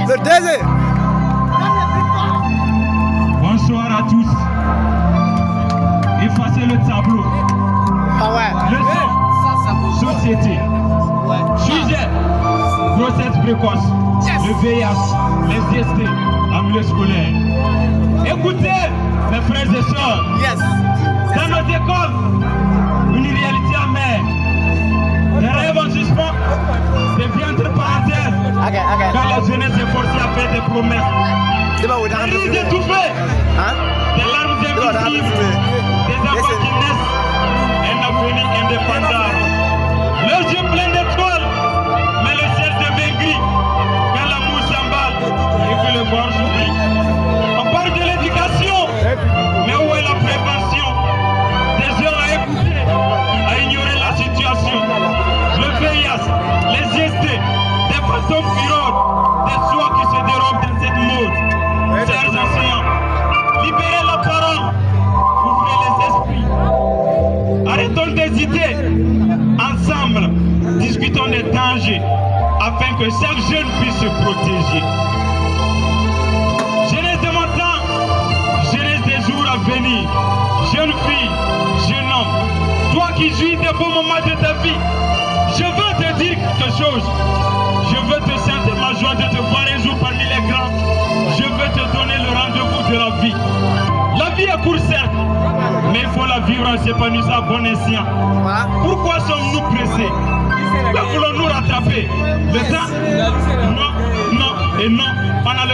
Le désert. Bonsoir à tous. Effacez le tableau. Ah ouais. Leçon. Société. Sujet. Grossesse précoce. Le VIH. Les IST. En milieu scolaire. Écoutez, mes frères et sœurs. Yes. Dans nos écoles, une réalité amère. Des rêves en suspens. Des vies entre parenthèses. Quand la jeunesse est forcée à faire des promesses. Des risques étouffés. Des larmes invisibles. Des enfants qui naissent. Un avenir indépendant. Leurs yeux pleins d'étoiles. Mais le ciel devient gris. Quand l'amour s'emballe et que le corps s'oublie. On parle de l'éducation. Mais où est la prévention? Des heures à écouter, à ignorer la situation. Le VIH, les IST, des fantômes qui rôdent, des soies qui se dérobent dans cette mode. Chers enseignants, libérez la parole, ouvrez les esprits. Arrêtons d'hésiter. Ensemble, discutons des dangers afin que chaque jeune puisse se protéger. Jeunesse de mon temps, jeunesse des jours à venir, jeune fille, jeune homme, toi qui jouis des beaux moments de ta vie, je veux te dire quelque chose. Je veux te sentir ma joie de te voir un jour parmi les grands. Je veux te donner le rendez-vous de la vie. La vie est courte certes, mais il faut la vivre en s'épanouissant à bon escient. Pourquoi sommes-nous pressés? Que voulons-nous rattraper? Le temps? Non, non et non. Pendant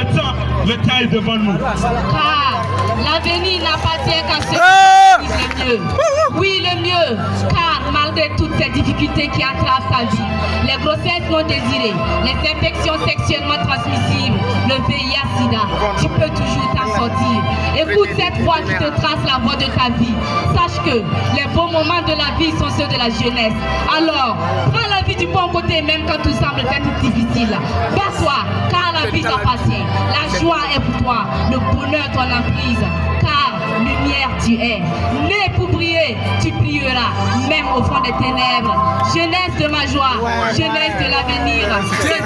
le temps est devant nous. Car l'avenir n'appartient qu'à ceux qui disent le mieux. Oui, le mieux. Car malgré toutes ces difficultés qui entravent ta vie, les grossesses non désirées, les infections sexuellement transmissibles, le VIH-Sida, tu peux toujours t'en sortir. Écoute cette voix qui te trace la voie de ta vie. Sache que les beaux moments de la vie sont ceux de la jeunesse. Alors, prends la vie du bon côté même quand tout semble être difficile. Bats-toi, car la vie t'appartient. La joie est pour toi, le bonheur ton emprise. Car lumière tu es. Né pour briller, tu brilleras, même au fond des ténèbres. Jeunesse de ma joie, jeunesse de l'avenir.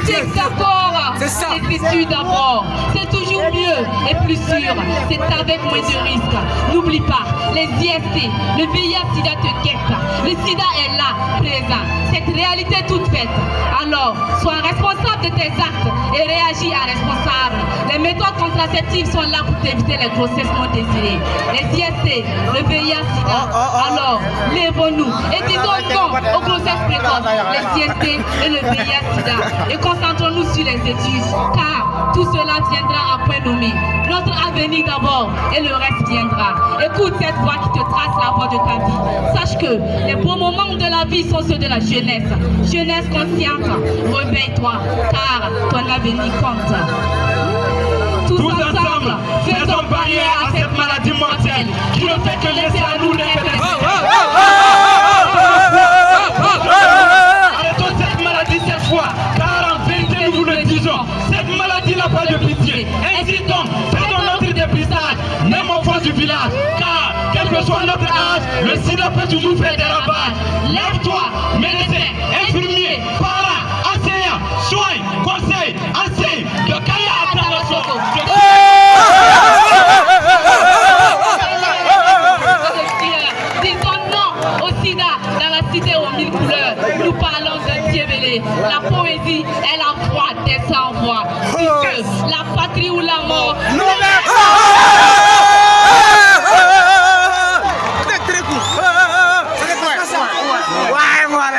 C'est d'abord, c'est tu d'abord. C'est toujours mieux et plus sûr. C'est avec moins de risques. N'oublie pas, les IST, le VIH-Sida te guette. Le Sida est là, présent. Cette réalité toute faite. Alors, sois responsable de tes actes et réagis à responsable. Les méthodes contraceptives sont là pour t'éviter les grossesses non désirées. Les IST, le VIH-Sida. Alors, lèvons-nous et disons non aux grossesses précoces, les IST et le VIH-Sida. Et concentrons-nous sur les études, car tout cela viendra à point nommé. Notre avenir d'abord et le reste viendra. Écoute cette voix qui te trace la voie de ta vie. Sache que les beaux moments de la vie sont ceux de la jeunesse. Jeunesse consciente, réveille-toi, car ton avenir compte. Tous ensemble, faisons barrière à cette maladie mortelle qui ne fait que laisser à nous les arrêtons cette maladie cette fois, car en vérité nous vous le disons, cette maladie n'a pas de pitié. Ainsi donc, faisons notre dépistage, même au fond du village, car quel que soit notre âge, le sida peut toujours faire des ravages. Lève-toi, médecin, infirmier, parents, enseignants, soigne, conseil, enseigne, que Kaya attend le soco. Disons non au sida dans la cité aux mille couleurs. Nous parlons d'un Dieu-vélé. La poésie est la voix des sans-voix. Puisque la patrie ou la mort.